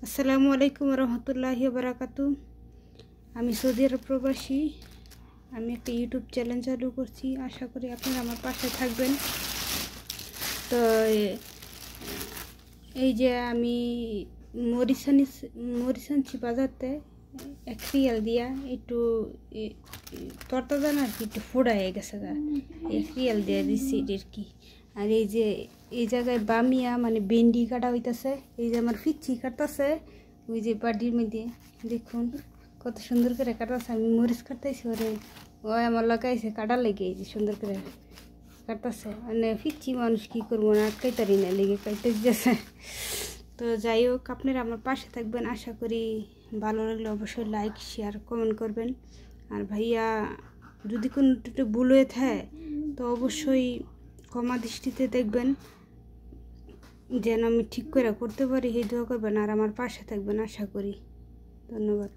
আসসালামু আলাইকুম রহমতুল্লাহি বারাকাতু। আমি সৌদি আরব প্রবাসী। আমি একটা ইউটিউব চ্যানেল চালু করছি, আশা করি আপনারা আমার পাশে থাকবেন। তো এই যে আমি মরিসানছি বাজারতে 1 রিয়াল দিয়া একটু তরতাজা না আর কি, একটু ফোড়া হয়ে গেছে, 1 রিয়াল দিয়ে দিচ্ছি আর কি। আর এই যে এই জায়গায় বামিয়া মানে ভেন্ডি কাটা হইতেছে, এই যে আমার ফিচ্ছি কাটতেছে ওই যে বাড়ির মধ্যে, দেখুন কত সুন্দর করে কাটাচ্ছে। আমি মরিচ কাটতেছি, ওরে ওই আমার লাগাইছে কাটার লেগে, এই যে সুন্দর করে কাটতেছে। মানে ফিচ্ছি মানুষ কী করবো না, আটকাইতারি না, লেগে কাটতে দিয়েছে। তো যাই হোক, আপনারা আমার পাশে থাকবেন, আশা করি ভালো লাগলে অবশ্যই লাইক শেয়ার কমেন্ট করবেন। আর ভাইয়া যদি কোনো ভুল হয়ে থাকে তো অবশ্যই ক্ষমা দৃষ্টিতে দেখবেন, যেন আমি ঠিক করে করতে পারি, এই দোয়া করবেন আর আমার পাশে থাকবেন, আশা করি। ধন্যবাদ।